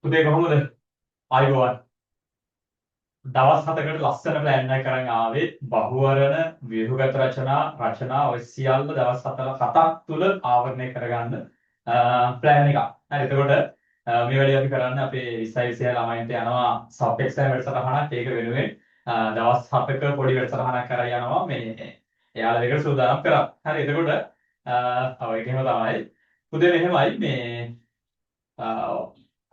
පුතේ කොහොමද? ආයුබෝවන්. දවස් 7කට ලස්සන ප්ලෑන් එකක් අරන් ආවේ. බහුවරණ ව්‍යුහගත රචනා ඔය සියල්ල දවස් 7ක් තුල ආවරණය කරගන්න ප්ලෑන් එකක්. හරි. එතකොට මේ වැඩේ අපි කරන්නේ අපේ 20 ළමයින්ට යනවා සබ් එක්සෑම් වැඩසටහනක්. ඒක වෙනුවෙන් දවස් 7ක පොඩි වැඩසටහනක් කරලා යනවා මේ එයාලා දෙකට සූදානම් කරා. හරි. එතකොට ඒකෙම තමයි. පුතේ මෙහෙමයි මේ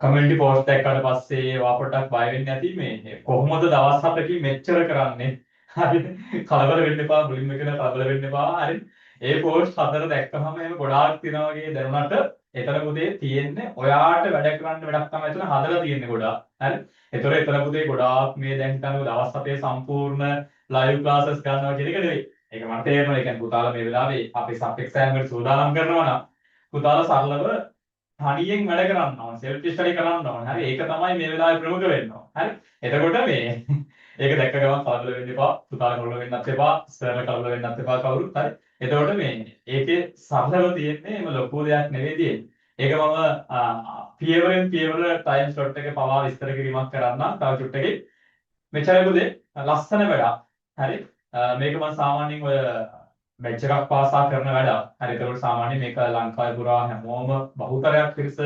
කමියුනිටි පෝස්ට් එකකට පස්සේ ඔයා පොඩ්ඩක් බය වෙන්නේ නැති මේ කොහොමද දවස් 7කින් මෙච්චර කරන්නේ හරි කලබල වෙන්න එපා මුලින්ම කියලා කලබල වෙන්න එපා හරි ඒ පෝස්ට් 4 දැක්කම එහෙම ගොඩාක් තියනවා වගේ දැනුණාට එතන පුතේ තියෙන්නේ ඔයාට වැඩ කරන්න වැඩක් තමයි එතන හදලා තියෙන්නේ ගොඩාක් හරි ඒතර එතන පුතේ ගොඩාක් මේ දැන් හිතන්නේ දවස් 7 සම්පූර්ණ ලයිව් ක්ලාසස් ගන්නවා කියන එක නෙවෙයි ඒක මට තේරෙනවා ඒ කියන්නේ පුතාලා මේ වෙලාවේ අපි සබ් එක්සෑම් එකට සූදානම් කරනවා නම් පුතාලා සරලව තනියෙන් වැඩ කරන්න ඕන සෙල්ෆ් ස්ටඩි කරන්න ඕන. හරි ඒක තමයි මේ වෙලාවේ ප්‍රමුඛ වෙන්න ඕන. හරි. එතකොට මේ ඒක දැක්ක ගමන් කලබල වෙන්න එපා. පුතා කලබල වෙන්නත් එපා. සර්ලා කලබල වෙන්නත් එපා කවුරුත්. හරි. එතකොට මේ ඒකේ සරලව තියෙන්නේ මේ ලොකු දෙයක් නෙවෙයි තියෙන්නේ. ඒක මම පියවරෙන් පියවර ටයිම් ස්ලොට් එකේ පවා විස්තර කිරීමක් කරන්නම්. තව චුට්ටකින් මෙච්චරකුදේ ලස්සන වැඩක්. හරි. මේක මම සාමාන්‍යයෙන් ඔය බැච් එකක් පාසා කරන වැඩක්. හරි ඒකවල සාමාන්‍යයෙන් මේක ලංකාවේ පුරා හැමෝම බහුතරයක් පිරිස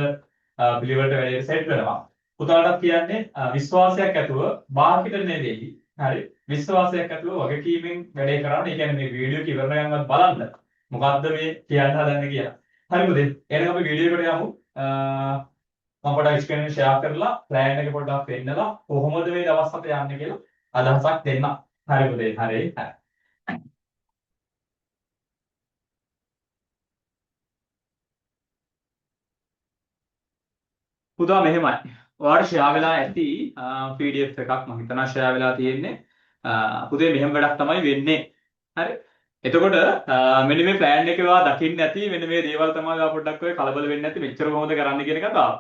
පිළිවෙලට වැඩේ සෙට් වෙනවා. පුතාලටත් කියන්නේ විශ්වාසයක් ඇතුව බාහිර නෙවෙයි. හරි විශ්වාසයක් ඇතුව වගකීමෙන් වැඩේ කරන්න. ඒ කියන්නේ මේ වීඩියෝ එක ඉවර වෙනකන් බලන්න. මොකද්ද මේ කියන්න හදන්නේ කියලා. හරි පුතේ. එහෙනම් අපි වීඩියෝ එකට යමු. මම පොඩ්ඩක් ස්ක්‍රීන් එක ෂෙයා කරලා ප්ලෑන් එක පොඩ්ඩක් පෙන්නලා කොහොමද මේ දවස් 7 යන්නේ කියලා අදහසක් දෙන්න. හරි පුතේ. හරි. පුතා මෙහෙමයි. ඔයාලට ෂෙයා වෙලා ඇති PDF එකක් මම හිතනවා ෂෙයා වෙලා තියෙන්නේ. පුතේ මෙහෙම වැඩක් තමයි වෙන්නේ. හරි. එතකොට මෙන්න මේ ප්ලෑන් එකේ ඔයා දකින්න ඇති මෙන්න මේ දේවල් තමයි ඔයා පොඩ්ඩක් ඔය කලබල වෙන්නේ නැති මෙච්චර කොහොමද කරන්න කියන කතාව.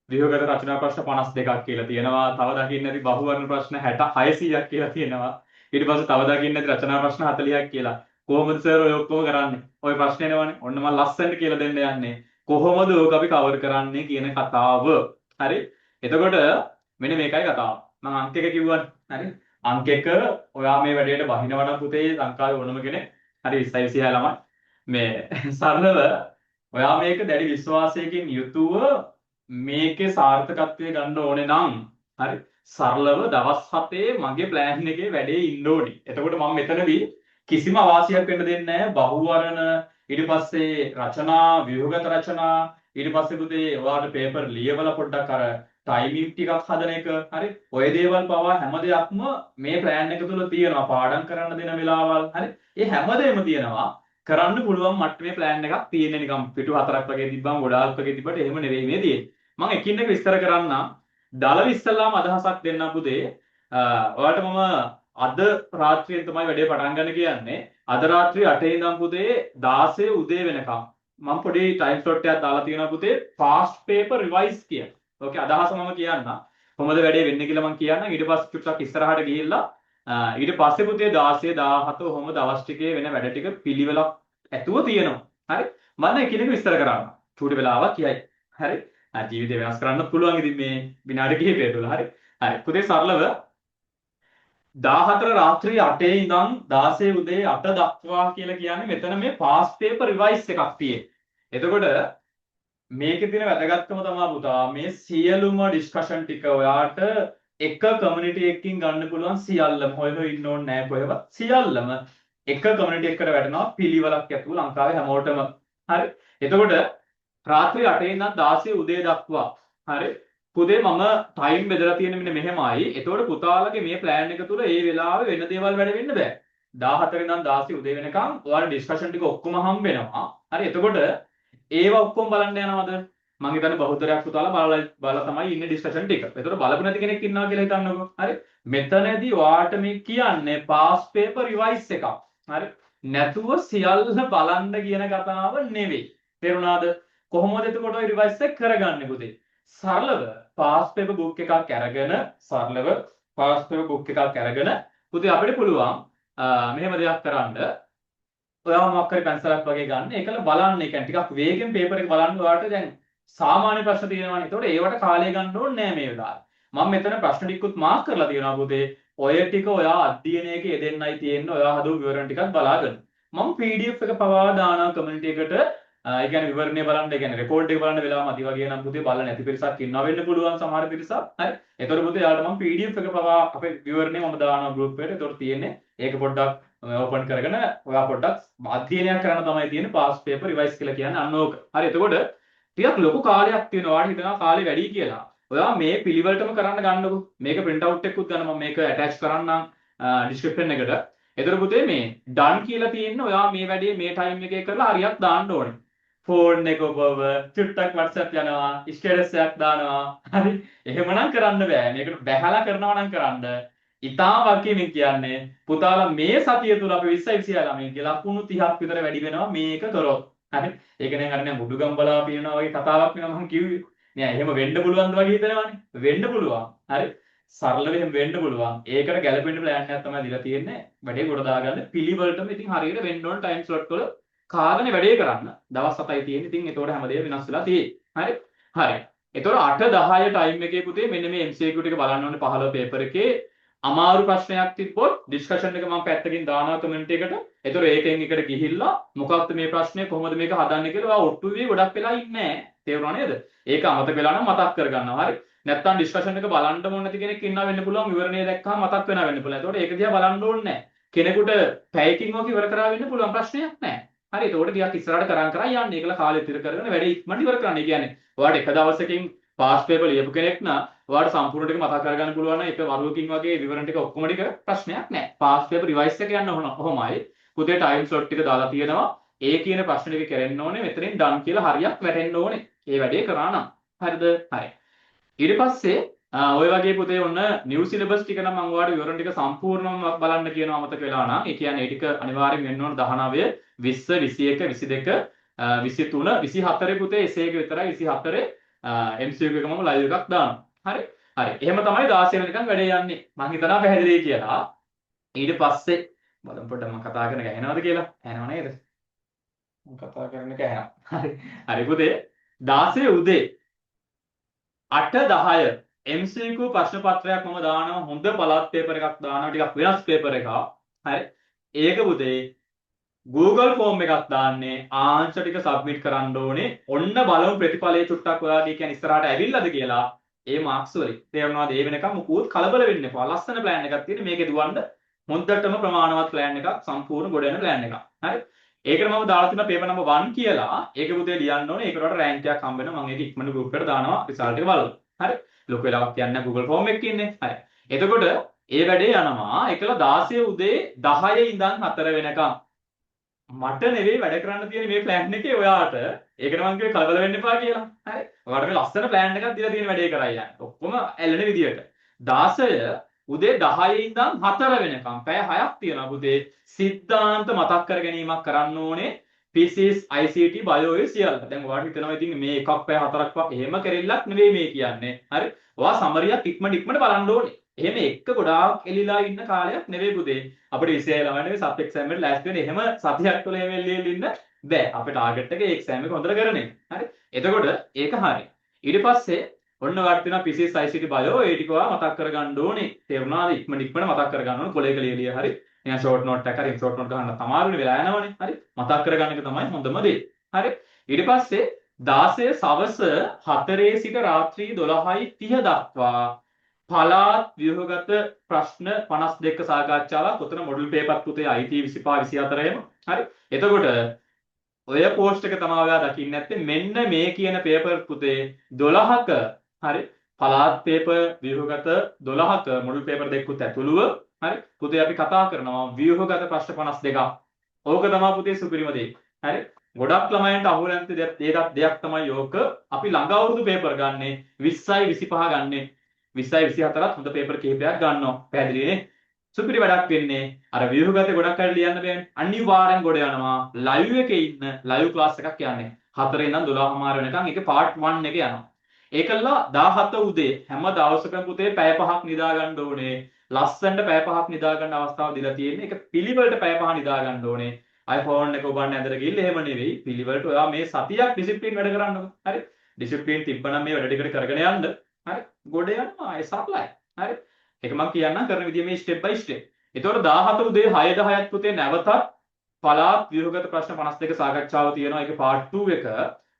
ව්‍යුහගත රචනා ප්‍රශ්න 52ක් කියලා තියෙනවා. තව දකින්න ඇති බහුවර්ණ ප්‍රශ්න 600ක් කියලා තියෙනවා. ඊට පස්සේ තව දකින්න ඇති රචනා ප්‍රශ්න 40ක් කියලා. කොහොමද සර් ඔය ඔක්කොම කරන්නේ? ඔය ප්‍රශ්නේ නේවනේ. ඔන්න මම ලස්සනට කියලා දෙන්න යන්නේ. කොහොමද ඕක අපි කවර් කරන්නේ කියන කතාව. හරි. එතකොට මෙන්න මේකයි කතාව. මම අංක එක කිව්වනේ. හරි. අංක එක ඔයා මේ වැඩේට බහිනවනම් පුතේ ලංකාවේ ඕනම කෙනෙක් හරි 20 26 ළමයි මේ සරලව ඔයා මේක දැඩි විශ්වාසයකින් යුතුව මේකේ සාර්ථකත්වය ගන්න ඕනේ නම් හරි සරලව දවස් 7 මගේ ප්ලෑන් එකේ වැඩේ ඉන්න ඕනේ. එතකොට මම මෙතනදී කිසිම අවාසියක් වෙන්න දෙන්නේ නැහැ. බහුවර්ණ ඊට පස්සේ රචනා ව්‍යුහගත රචනා ඊට පස්සේ පුතේ ඔයාලට පේපර් ලියවලා පොඩ්ඩක් අර ටයිමින් ටිකක් හදන එක හරි ඔය දේවල් පවා හැම දෙයක්ම මේ ප්ලෑන් එක තුල තියෙනවා පාඩම් කරන්න දෙන වෙලාවල් හරි ඒ හැම දෙයක්ම තියෙනවා කරන්න පුළුවන් මට්ටමේ ප්ලෑන් එකක් තියෙන්නේ නිකම් පිටු 4ක් වගේ තිබ්බම ගොඩාක් වගේ තිබ්බට එහෙම නෙවෙයි මේ තියෙන්නේ මම එකින් එක විස්තර කරන්නම් දලව ඉස්සල්ලාම අදහසක් දෙන්නම් පුතේ ඔයාලට මම අද රාත්‍රියෙන් තමයි වැඩේ පටන් ගන්න කියන්නේ අද රාත්‍රී 8 ඉඳන් පුතේ 16 උදේ වෙනකම් මම පොඩි ටයිම් ස්ලොට් එකක් දාලා තියෙනවා පුතේ ෆාස්ට් පේපර් රිවයිස් කියලා. ඕකේ අදහස මම කියන්න. කොහොමද වැඩේ වෙන්නේ කියලා මම කියන්නම්. ඊට පස්සේ චුට්ටක් ඉස්සරහට ගිහිල්ලා ඊට පස්සේ පුතේ 16 17 ඔහොම දවස් ටිකේ වෙන වැඩ ටික පිළිවෙලක් ඇතුව තියෙනවා. හරි? මම එකිනෙක විස්තර කරන්න. චූටි වෙලාවක් කියයි. හරි? ජීවිතය වෙනස් කරන්න පුළුවන් ඉතින් මේ විනාඩි කිහිපය තුළ. හරි? හරි. පුතේ සරලව 14 රාත්‍රී 8 ඉඳන් 16 උදේ 8 දක්වා කියලා කියන්නේ මෙතන මේ පාස් පේපර් රිවයිස් එකක් තියෙන්නේ. එතකොට මේකේ තියෙන වැදගත්කම තමයි පුතා මේ සියලුම ඩිස්කෂන් ටික ඔයාට එක කමියුනිටි එකකින් ගන්න පුළුවන් සියල්ලම හොය හොය ඉන්න ඕනේ නැහැ කොහෙවත් සියල්ලම එක කමියුනිටි එකකට වැටෙනවා පිළිවෙලක් ඇතුව ලංකාවේ හැමෝටම හරි එතකොට රාත්‍රී 8 ඉඳන් 16 උදේ දක්වා හරි පුතේ මම ටයිම් බෙදලා තියෙන්නේ මෙන්න මෙහෙමයි. එතකොට පුතාලගේ මේ ප්ලෑන් එක තුල ඒ වෙලාවේ වෙන දේවල් වැඩ වෙන්න බෑ. 14 ඉඳන් 16 උදේ වෙනකම් ඔයාලා ඩිස්කෂන් ටික ඔක්කොම හම්බ වෙනවා. හරි එතකොට ඒවා ඔක්කොම බලන්න යනවද? මම හිතන්නේ බහුතරයක් පුතාලා බලලා තමයි ඉන්නේ ඩිස්කෂන් ටික. එතකොට බලපු නැති කෙනෙක් ඉන්නවා කියලා හිතන්නකෝ. හරි. මෙතනදී ඔයාට මේ කියන්නේ පාස් පේපර් රිවයිස් එකක්. හරි. නැතුව සියල්ල බලන්න කියන කතාව නෙවෙයි. තේරුණාද? කොහොමද එතකොට ඔය රිවයිස් එක කරගන්නේ පුතේ? සරලව පාස් පේපර් බුක් එකක් අරගෙන සරලව පාස් පේපර් බුක් එකක් අරගෙන පුතේ අපිට පුළුවන් මෙහෙම දෙයක් කරන්න ඔයාම මොකක් හරි පැන්සලක් වගේ ගන්න ඒකල බලන්න ඒ කියන්නේ ටිකක් වේගෙන් පේපර් එක බලන්න ඔයාලට දැන් සාමාන්‍ය ප්‍රශ්න තියෙනවානේ. ඒතකොට ඒවට කාලය ගන්න ඕනේ නෑ මේ වෙලාවේ. මම මෙතන ප්‍රශ්න ටිකකුත් මාක් කරලා තියෙනවා පුතේ. ඔය ටික ඔයා අධ්‍යයනයක යෙදෙන්නයි තියෙන්නේ. ඔයා හදපු විවරණ ටිකක් බලාගන්න. මම PDF එක පවා දානවා කමියුනිටි එකට. ඒ කියන්නේ විවරණය බලන්න, ඒ කියන්නේ රෙකෝඩ් එක බලන්න වෙලාව මදි වගේ නම් පුතේ බලලා නැති පිරිසක් ඉන්නවා වෙන්න පුළුවන් සමහර පිරිසක්. හරි. ඒතකොට පුතේ යාළුවා මම PDF එක පවා අපේ විවරණය මම දානවා ගෲප් එකට. ඒතකොට තියෙන්නේ ඒක පොඩ්ඩක් ඕපන් කරගෙන ඔයා පොඩ්ඩක් අධ්‍යයනයක් කරන්න තමයි තියෙන්නේ. පාස් පේපර් රිවයිස් කියලා කියන්නේ අන්න ඕක. හරි. එතකොට ටිකක් ලොකු කාලයක් තියෙනවා. ඔයාලට හිතනවා කාලේ වැඩි කියලා. ඔයා මේ පිළිවෙලටම කරන්න ගන්නකො. මේක print out එකකුත් ගන්න මම මේක attach කරන්නම් description එකට. එතකොට පුතේ මේ done කියලා තියෙන්නේ ඔයා මේ වැඩේ මේ time එකේ කරලා හරියක් දාන්න ඕනේ. ෆෝන් එක ඔබව චුට්ටක් WhatsApp යනවා, ස්ටේටස් එකක් දානවා. හරි. එහෙමනම් කරන්න බෑ. මේකට බැහැලා කරනවා නම් කරන්න. ඉතාම වකිමින් කියන්නේ පුතාලා මේ සතිය තුල අපි 20 26 ළමයින් කියලා ලකුණු 30ක් විතර වැඩි වෙනවා මේක කරොත්. හරි. ඒක නේ හරිනේ මුඩුගම් බලා පිනනවා වගේ කතාවක් නේ මම කිව්වේ. නෑ එහෙම වෙන්න පුළුවන්ද වගේ හිතනවානේ. වෙන්න පුළුවන්. හරි. සරලව එහෙම වෙන්න පුළුවන්. ඒකට ගැළපෙන්න ප්ලෑන් එකක් තමයි දීලා තියෙන්නේ. වැඩේ කොට දාගන්න පිළිවෙලටම ඉතින් හරියට වෙන්න ඕන ටයිම් ස්ලොට් වල කාගෙන වැඩේ කරන්න. දවස් 7යි තියෙන්නේ. ඉතින් ඒතකොට හැමදේම වෙනස් වෙලා තියෙන්නේ. හරි. හරි. ඒතකොට 8 10 ටයිම් එකේ පුතේ මෙන්න මේ MCQ ටික බලන්න ඕනේ 15 පේපර් එකේ අමාරු ප්‍රශ්නයක් තිබ්බොත් ඩිස්කෂන් එක මම පැත්තකින් දානවා කමෙන්ට් එකට. ඒතර ඒකෙන් එකට ගිහිල්ලා මොකක්ද මේ ප්‍රශ්නේ කොහොමද මේක හදන්නේ කියලා ඔයා ඔට්ටු වෙවි ගොඩක් වෙලා ඉන්නේ නැහැ. තේරුණා නේද? ඒක අමතක වෙලා නම් මතක් කරගන්නවා. හරි. නැත්තම් ඩිස්කෂන් එක බලන්න ඕන නැති කෙනෙක් ඉන්නවා වෙන්න පුළුවන් විවරණය දැක්කම මතක් වෙනවා වෙන්න පුළුවන්. ඒතකොට ඒක දිහා බලන්න ඕනේ නැහැ. කෙනෙකුට පැයකින් වගේ ඉවර කරා වෙන්න පුළුවන් ප්‍රශ්නයක් නැහැ. හරි. ඒතකොට ටිකක් ඉස්සරහට කරන් යන්න. ඒකලා කාලෙ ඉතිර කරගෙන වැඩේ ඉක්මනට ඉවර කරන්න. ඒ කියන්නේ ඔයාලට එක දවසකින් පාස් පේපර් ලියපු කෙනෙක් නම් ඔයාලට සම්පූර්ණ ටික මතක් කරගන්න පුළුවන් නම් ඒක වරුවකින් වගේ විවරණ ටික ඔක්කොම ටික ප්‍රශ්නයක් නැහැ. පාස් පේපර් රිවයිස් එක යන්න ඕනමයි. පුතේ ටයිම් ස්ලොට් ටික දාලා තියෙනවා. ඒ කියන ප්‍රශ්න ටික කරෙන්න ඕනේ. මෙතනින් ඩන් කියලා හරියක් වැටෙන්න ඕනේ. ඒ වැඩේ කරා නම්. හරිද? හරි. ඊට පස්සේ ඔය වගේ පුතේ ඔන්න නිව් සිලබස් ටික නම් මම ඔයාලට විවරණ ටික සම්පූර්ණවම බලන්න කියනවා අමතක වෙලා නම්. ඒ කියන්නේ ඒ ටික අනිවාර්යෙන් වෙන්න ඕන 19 20 21 22 23 24 පුතේ එසේ එක විතරයි 24 MCQ එක මම ලයිව් එකක් දානවා. හරි. හරි. එහෙම තමයි 16 වෙනිකන් වැඩේ යන්නේ. මම හිතනවා පැහැදිලි කියලා. ඊට පස්සේ බලමු පොඩ්ඩක් මම කතා කරන එක ඇහෙනවද කියලා. ඇහෙනව නේද? මම කතා කරන එක ඇහෙනවා. හරි. හරි පුතේ 16 උදේ 8 10 MCQ ප්‍රශ්න පත්‍රයක් මම දානවා. හොඳ පළාත් පේපර් එකක් දානවා. ටිකක් වෙනස් පේපර් එකක්. හරි. ඒක පුතේ Google ෆෝම් එකක් දාන්නේ ආන්සර් ටික සබ්මිට් කරන්න ඕනේ. ඔන්න බලමු ප්‍රතිඵලයේ චුට්ටක් ඔයාගේ කියන්නේ ඉස්සරහට ඇවිල්ලාද කියලා. ඒ මාක්ස් වලින්. තේරුණාද? ඒ වෙනකම් මොකුත් කලබල වෙන්න එපා. ලස්සන ප්ලෑන් එකක් තියෙන මේකේ දුවන්න හොඳටම ප්‍රමාණවත් ප්ලෑන් එකක් සම්පූර්ණ ගොඩ යන ප්ලෑන් එකක්. හරි. ඒකට මම දාලා තියෙන පේපර් නම්බර් 1 කියලා. ඒක පුතේ ලියන්න ඕනේ. ඒකට වඩා රෑන්ක් එකක් හම්බ වෙනවා. මම ඒක ඉක්මනට ගෲප් එකට දානවා රිසල්ට් එක බලලා. හරි. ලොකු වෙලාවක් යන්නේ Google ෆෝම් එකක ඉන්නේ. හරි. එතකොට ඒ වැඩේ යනවා. ඒකලා 16 උදේ 10 ඉඳන් 4 වෙනකම් මට නෙවෙයි වැඩ කරන්න තියෙන මේ ප්ලෑන් එකේ ඔයාට. ඒකට මම කිව්වේ කලබල වෙන්න එපා කියලා. හරි. ඔයාලට මේ ලස්සන ප්ලෑන් එකක් දීලා තියෙන වැඩේ කරා යන්න. ඔක්කොම ඇලෙන විදියට. 16 උදේ 10 ඉඳන් 4 වෙනකම් පැය 6ක් තියෙනවා පුතේ. සිද්ධාන්ත මතක් කර ගැනීමක් කරන්න ඕනේ. PCS ICT bio ඒ සියල්ල. දැන් ඔයාලට හිතනවා ඉතින් මේ එකක් පැය 4ක් වක් එහෙම කරෙල්ලක් නෙවෙයි මේ කියන්නේ. හරි. ඔයා සමරියක් ඉක්මනට බලන්න ඕනේ. එහෙම එක ගොඩාක් එලිලා ඉන්න කාලයක් නෙවෙයි පුතේ. අපිට විෂය ළමයි සබ් එක්සෑම් එකට ලෑස්ති වෙන්න එහෙම සතියක් තුළ එහෙම එල්ලෙල්ල ඉන්න බෑ. අපේ ටාගට් එක ඒ එක්සෑම් එක හොඳට කරන එක. හරි. එතකොට ඒක හරි. ඊට පස්සේ ඔන්න ඔයාලට තියෙනවා PCS ICT bio ඒ ටික ඔයා මතක් කරගන්න ඕනේ. තේරුණාද? ඉක්මනට මතක් කරගන්න ඕනේ. කොලේක ලියලිය හරි. නිකන් ෂෝට් නෝට් එකක් හරි ෂෝට් නෝට් ගන්න තමාරුනේ වෙලා යනවනේ. හරි. මතක් කරගන්න එක තමයි හොඳම දේ. හරි. ඊට පස්සේ 16 සවස 4 සිට රාත්‍රී 12:30 දක්වා පළාත් ව්‍යුහගත ප්‍රශ්න 52ක සාකච්ඡාවක්. උතන මොඩල් පේපර් පුතේ IT 25 24ෙම. හරි. එතකොට ඔය පෝස්ට් එක තමයි ඔයා දකින්නේ නැත්තේ. මෙන්න මේ කියන පේපර් පුතේ 12ක හරි පළාත් පේපර් ව්‍යුහගත 12ක මොඩල් පේපර් දෙකකුත් ඇතුළුව හරි පුතේ අපි කතා කරනවා ව්‍යුහගත ප්‍රශ්න 52ක්. ඕක තමයි පුතේ සුපිරිම දේ. හරි. ගොඩක් ළමයින්ට අහු නැති දෙයක් තමයි ඕක. අපි ළඟ අවුරුදු පේපර් ගන්නෙ 20යි 25 ගන්නෙ 20යි 24ත් හොඳ පේපර් කිහිපයක් ගන්නවා. පැහැදිලිනේ? සුපිරි වැඩක් වෙන්නේ. අර ව්‍යුහගත ගොඩක් අය ලියන්න බෑනේ. අනිවාර්යෙන් ගොඩ යනවා. ලයිව් එකේ ඉන්න ලයිව් ක්ලාස් එකක් යන්නේ. 4 ඉඳන් 12:00 වෙනකන් ඒකේ පාර්ට් 1 එක යනවා. ඒකලා 17 උදේ හැම දවසකම පුතේ පැය 5ක් නිදා ගන්න ඕනේ. ලස්සනට පැය 5ක් නිදා ගන්න අවස්ථාව දීලා තියෙන්නේ. ඒක පිළිවෙලට පැය 5 නිදා ගන්න ඕනේ. iPhone එක ඔබන්න ඇඳලා ගිහින් එහෙම නෙවෙයි. පිළිවෙලට ඔයා මේ සතියක් ඩිසිප්ලින් වැඩ කරන්නකො. හරි. ඩිසිප්ලින් තිබ්බනම් මේ වැඩ ටිකට කරගෙන යන්න. හරි. ගොඩ යනවා. ඒ සරලයි. හරි. ඒක මම කියන්නම් කරන විදිය මේ ස්ටෙප් බයි ස්ටෙප්. ඒතකොට 17 උදේ 6 10ත් පුතේ නැවතත් පළාත් ව්‍යුහගත ප්‍රශ්න 52 සාකච්ඡාව තියෙනවා. ඒක පාර්ට් 2 එක.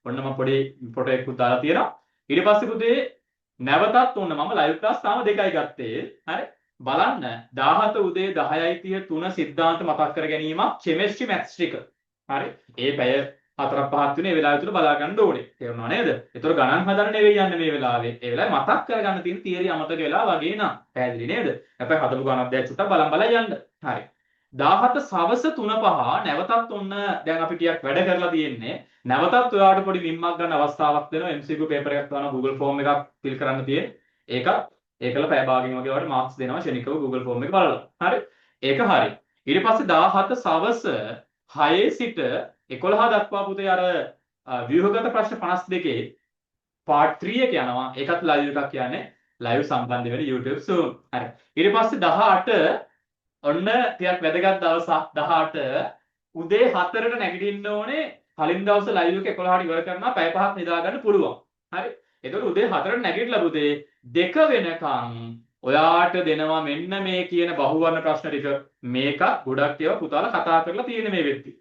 ඔන්න මම පොඩි ෆොටෝ එකක් දාලා තියෙනවා. ඊට පස්සේ පුතේ නැවතත් ඔන්න මම ලයිව් ක්ලාස් තාම දෙකයි ගත්තේ. හරි. බලන්න 17 උදේ 10යි 3 සිද්ධාන්ත මතක් කර ගැනීමක් කෙමිස්ට්‍රි මැත්ස් ටික. හරි. ඒ පැය 4ක් 5ක් තුනේ ඒ වෙලාව තුන බලා ගන්න ඕනේ. තේරුණා නේද? ඒතර ගණන් හදන්න නෙවෙයි යන්නේ මේ වෙලාවේ. ඒ වෙලාවේ මතක් කරගන්න තියෙන තියරි අමතක වෙලා වගේ නං. පැහැදිලි නේද? හැබැයි හදපු ගණන් දැන් චුට්ටක් බලන් යන්න. හරි. 17 සවස 3:05 නැවතත් ඔන්න දැන් අපි ටිකක් වැඩ කරලා තියෙන්නේ. නැවතත් ඔයාලට පොඩි විම්මක් ගන්න අවස්ථාවක් දෙනවා. MCQ පේපර් එකක් දානවා Google form එකක් fill කරන්න තියෙන්නේ. ඒකල පැය භාගයෙන් වගේ වලට මාක්ස් දෙනවා ශනිකව Google form එක බලලා. හරි. ඒක හරි. ඊට පස්සේ 17 සවස 6 සිට 11 දක්වා පුතේ අර ව්‍යුහගත ප්‍රශ්න 52 part 3 එක යනවා. ඒකත් live එකක් කියන්නේ live සම්බන්ධ වෙන YouTube Zoom. හරි. ඊට පස්සේ 18 ඔන්න ටිකක් වැදගත් දවසක් 18 උදේ 4ට නැගිටින්න ඕනේ. කලින් දවසේ live එක 11ට ඉවර කරනවා. පැය 5ක් නිදා ගන්න පුළුවන්. හරි. එතකොට උදේ 4ට නැගිටලා පුතේ 2 වෙනකන් ඔයාට දෙනවා මෙන්න මේ කියන බහුවර්ණ ප්‍රශ්න ටික. මේක ගොඩක් ඒවා පුතාලා කතා කරලා තියෙන මේ වෙද්දි.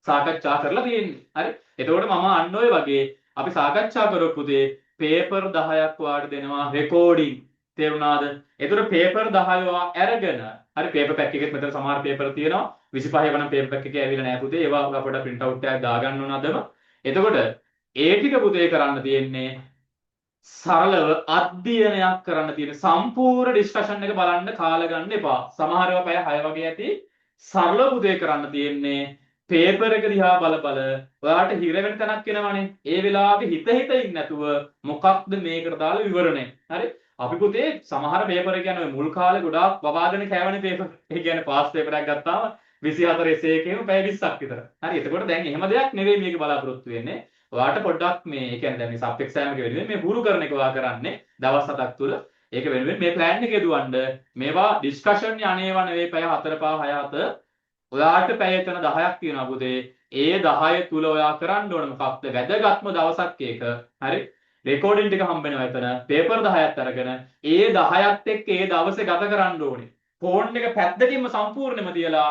සාකච්ඡා කරලා තියෙන්නේ. හරි. එතකොට මම අන්න ඔය වගේ අපි සාකච්ඡා කරපු පුතේ පේපර් 10ක් වාට දෙනවා රෙකෝඩින්. තේරුණාද? එතකොට පේපර් 10 වා අරගෙන හරි පේපර් පැක් එකෙත් මෙතන සමහර පේපර් තියෙනවා. 25 වෙනි පේපර් පැක් එකේ ඇවිල්ලා නැහැ පුතේ. ඒවා අපිට print out එකක් දාගන්න ඕන අදම. එතකොට ඒ ටික පුතේ කරන්න තියෙන්නේ සරලව අධ්‍යයනයක් කරන්න තියෙන සම්පූර්ණ ඩිස්කෂන් එක බලන්න කාල ගන්න එපා. සමහර ඒවා පැය 6 වගේ ඇති. සරල පුතේ කරන්න තියෙන්නේ පේපර් එක දිහා බල ඔයාට හිර වෙන තැනක් එනවනේ. ඒ වෙලාවේ හිත ඉන්නේ නැතුව මොකක්ද මේකට දාලා විවරණය. හරි. අපි පුතේ සමහර පේපර් එක කියන්නේ මුල් කාලේ ගොඩාක් වවාගෙන කෑවනේ පේපර්. ඒ කියන්නේ පාස් පේපර් එකක් ගත්තාම 24 එසේ එකේම පැය 20ක් විතර. හරි. එතකොට දැන් එහෙම දෙයක් නෙවෙයි මේක බලාපොරොත්තු වෙන්නේ. ඔයාට පොඩ්ඩක් මේ ඒ කියන්නේ දැන් මේ සබ් එක්සෑම් එක වෙනුවෙන් මේ පුරු කරන එක ඔයා කරන්නේ දවස් 7ක් තුල. ඒක වෙනුවෙන් මේ ප්ලෑන් එකේ දුවන්න මේවා ඩිස්කෂන් යන්නේව නෙවෙයි පැය 4 පහ 6 7 ඔයාට පැය එතන 10ක් තියෙනවා පුතේ. ඒ 10 තුල ඔයා කරන්න ඕන මොකක්ද වැදගත්ම දවසක් ඒක. හරි. රෙකෝඩින් ටික හම්බ වෙනවා එතන. පේපර් 10ක් අරගෙන ඒ 10ත් එක්ක ඒ දවසේ ගත කරන්න ඕනේ. ෆෝන් එක පැත්තකින්ම සම්පූර්ණයෙන්ම තියලා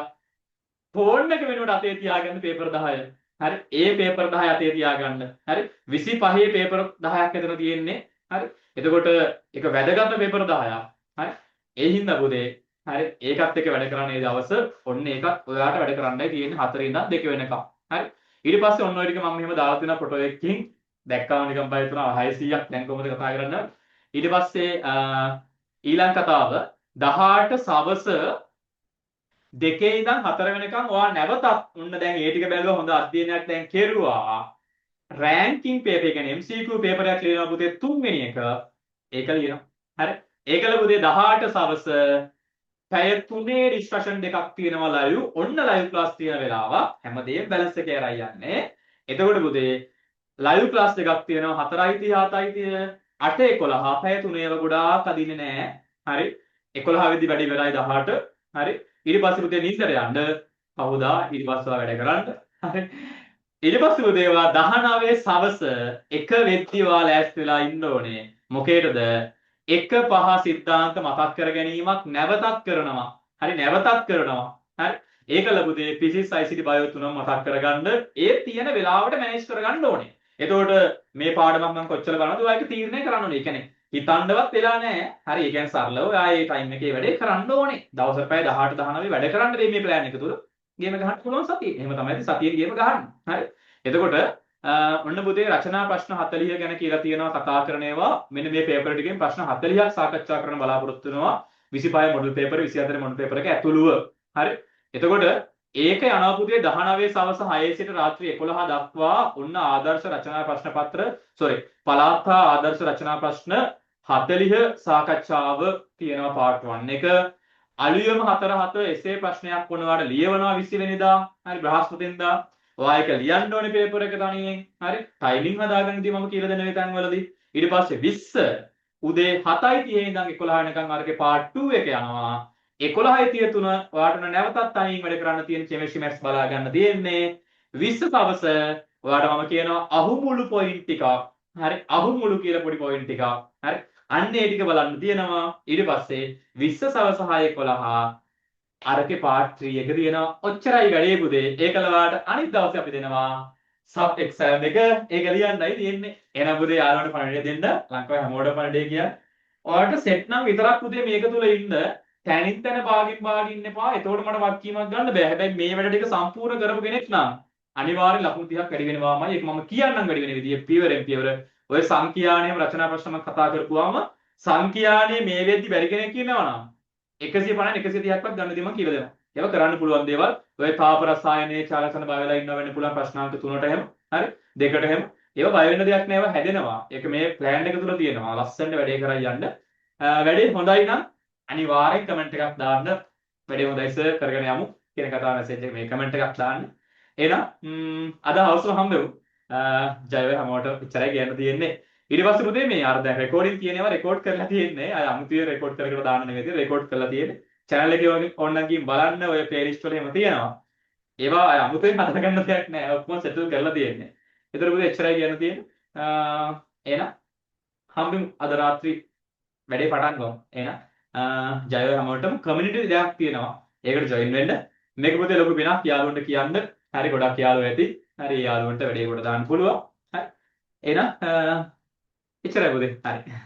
ෆෝන් එක වෙනුවට අතේ තියාගන්න පේපර් 10. හරි. ඒ පේපර් 10 අතේ තියාගන්න. හරි. 25 පේපර් 10ක් එතන තියෙන්නේ. හරි. එතකොට ඒක වැදගත් පේපර් 10ක්. හරි. ඒ හින්දා පුතේ හරි ඒකත් එක්ක වැඩ කරන්න මේ දවස් ඔන්න ඒකත් ඔයාලට වැඩ කරන්නයි තියෙන්නේ 4 ඉඳන් 2 වෙනකම්. හරි. ඊට පස්සේ ඔන්න ඔය ටික මම මෙහෙම දාලා තියෙනවා ෆොටෝ එකකින් දැක්කම නිකන් බය තුනා 600ක් දැන් කොහොමද කතා කරන්නේ. ඊට පස්සේ ඊළඟ කතාව 18 සවස 2 ඉඳන් 4 වෙනකම් ඔයා නැවතත් ඔන්න දැන් ඒ ටික බැලුවා හොඳ අධ්‍යයනයක් දැන් කෙරුවා. රෑන්කින් පේපර් කියන්නේ MCQ පේපර් එකක් ලියනවා පුතේ 3 වෙනි එක. ඒක ලියනවා. හරි. ඒකල පුතේ 18 සවස පැය 3 ඩිස්කෂන් දෙකක් තියෙනවා ලයිව්. ඔන්න ලයිව් ක්ලාස් තියෙන වෙලාව හැමදේම බැලන්ස් එකේ අරයි යන්නේ. එතකොට පුතේ ලයිව් ක්ලාස් දෙකක් තියෙනවා 4යි 7යි 8:11 පැය 3 ඒවා ගොඩාක් අදින්නේ නැහැ. හරි. 11 වෙදි වැඩි වෙලයි 18. හරි. ඊට පස්සේ පුතේ නිින්දට යන්න පහුදා ඊට පස්සේ වැඩ කරන්න. හරි. ඊට පස්සේ පුතේ 19 සවස 1 වෙද්දි ඔයා ලෑස්ති වෙලා ඉන්න ඕනේ. මොකේද? 1-5 සිද්ධාන්ත මතක් කර ගැනීමක් නැවතත් කරනවා. හරි නැවතත් කරනවා. හරි. ඒකල පුතේ physics ICT bio තුනම මතක් කරගන්න ඒ තියෙන වෙලාවට මැනේජ් කරගන්න ඕනේ. එතකොට මේ පාඩමක් මම කොච්චර බලනවද ඔයා ඒක තීරණය කරන්න ඕනේ. ඒ කියන්නේ හිතන්නවත් වෙලා නැහැ. හරි. ඒ කියන්නේ සරලව ඔයා ඒ ටයිම් එකේ වැඩේ කරන්න ඕනේ. දවසට පැය 18 19 වැඩ කරන්න මේ ප්ලෑන් එක තුල ගේම ගහන්න පුළුවන් සතියේ. එහෙම තමයි සතියේ ගේම ගහන්න. හරි. එතකොට ඔන්න පුතේ රචනා ප්‍රශ්න 40 ගැන කියලා තියෙනවා කතා කරන ඒවා. මෙන්න මේ පේපර් ටිකෙන් ප්‍රශ්න 40ක් සාකච්ඡා කරන්න බලාපොරොත්තු වෙනවා. 25 මොඩල් පේපර් 24 මොඩල් පේපර් එක ඇතුළුව. හරි. එතකොට ඒක යනවා පුතේ 19 සවස් 6 සිට රාත්‍රී 11 දක්වා ඔන්න ආදර්ශ රචනා ප්‍රශ්න පත්‍ර පළාත් හා ආදර්ශ රචනා ප්‍රශ්න 40 සාකච්ඡාව තියෙනවා පාර්ට් 1 එක. අලුයම 4 එසේ ප්‍රශ්නයක් වුණාට ලියවනවා 20 වෙනිදා. හරි බ්‍රහස්පතින්දා. ඔයා ඒක ලියන්න ඕනේ පේපර් එක තනියෙන්. හරි. ටයිමින් හදාගන්න ඉතින් මම කියලා දෙන විතන් වලදී. ඊට පස්සේ 20 උදේ 7:30 ඉඳන් 11 වෙනකන් අරගේ පාර්ට් 2 එක යනවා. 11:33 ඔයාට නැවතත් තනියෙන් වැඩ කරන්න තියෙන කෙමිස්ට්‍රි මැත්ස් බලා ගන්න තියෙන්නේ. 20 සවස ඔයාට මම කියනවා අහුමුළු පොයින්ට් ටිකක් හරි අහුමුළු කියලා පොඩි පොයින්ට් එකක්. හරි අන්න ඒ ටික බලන්න තියෙනවා. ඊට පස්සේ 20 සවස 6:11 අරකේ පාර්ට් 3 එක තියෙනවා. ඔච්චරයි වැඩේ පුතේ. ඒකලවාට අනිත් දවසේ අපි දෙනවා සබ් එක්සෑම් එක. ඒක ලියන්නයි තියෙන්නේ. එහෙනම් පුතේ යාළුවන්ට පණිවිඩය දෙන්න. ලංකාවේ හැමෝටම පණිවිඩය කියන්නේ. ඔයාලට සෙට් නම් විතරක් පුතේ මේක තුල ඉන්න. තැනින් තැන භාගින් ඉන්න එපා. එතකොට මට වක්කීමක් ගන්න බෑ. හැබැයි මේ වැඩ ටික සම්පූර්ණ කරපු කෙනෙක් නම් අනිවාර්යෙන් ලකුණු 30ක් වැඩි වෙනවාමයි. ඒක මම කියන්නම් වැඩි වෙන විදිය පියවරෙන් පියවර. ඔය සංඛ්‍යාණයම රචනා ප්‍රශ්නම කතා කරපුවාම සංඛ්‍යාණයේ මේ වෙද්දි බැරි කෙනෙක් ඉන්නවා නම් 150 130ක්වත් ගන්න දෙමන් කියලා දෙනවා. ඒවා කරන්න පුළුවන් දේවල්. ඔය තාප රසායනයේ චාලකන බය වෙලා ඉන්න වෙන්න පුළුවන් ප්‍රශ්නාංක 3ට එහෙම. හරි. 2ට එහෙම. ඒවා බය වෙන්න දෙයක් නෑ. ඒවා හැදෙනවා. ඒක මේ ප්ලෑන් එක තුල තියෙනවා. ලස්සනට වැඩේ කරලා යන්න. වැඩේ හොඳයි නම් අනිවාර්යෙන් කමෙන්ට් එකක් දාන්න. වැඩේ හොඳයි සර් කරගෙන යමු කියන කතාව මැසේජ් එක මේ කමෙන්ට් එකක් දාන්න. එහෙනම් අද හවසම හම්බෙමු. ජය වේ හැමෝටම ඉච්චරයි කියන්න තියෙන්නේ. ඊට පස්සේ පුතේ මේ අර දැන් රෙකෝඩින් තියෙනවා රෙකෝඩ් කරලා තියෙන්නේ. අය අමුතුවේ රෙකෝඩ් කර කර දාන්න නෙවෙයි රෙකෝඩ් කරලා තියෙන්නේ. channel එකේ වගේ ඕනනම් ගිහින් බලන්න ඔය ප්ලේලිස්ට් වල එහෙම තියෙනවා. ඒවා අය අමුතුවෙන් හදලා ගන්න දෙයක් නෑ. ඔක්කොම සෙටල් කරලා තියෙන්නේ. ඒතර පුතේ එච්චරයි කියන්න තියෙන්නේ. එහෙනම් හම්බෙමු අද රාත්‍රී වැඩේ පටන් ගමු. එහෙනම් ජය වේ හැමෝටම කමියුනිටි දෙයක් තියෙනවා. ඒකට ජොයින් වෙන්න. මේක පුතේ ලොකු වෙනක් යාළුවන්ට කියන්න. හරි ගොඩක් යාළුවෝ ඇති. හරි යාළුවන්ට වැඩේ කොට දාන්න පුළුවන්. හරි. එහෙනම් එච්චරයි පුතේ. හරි.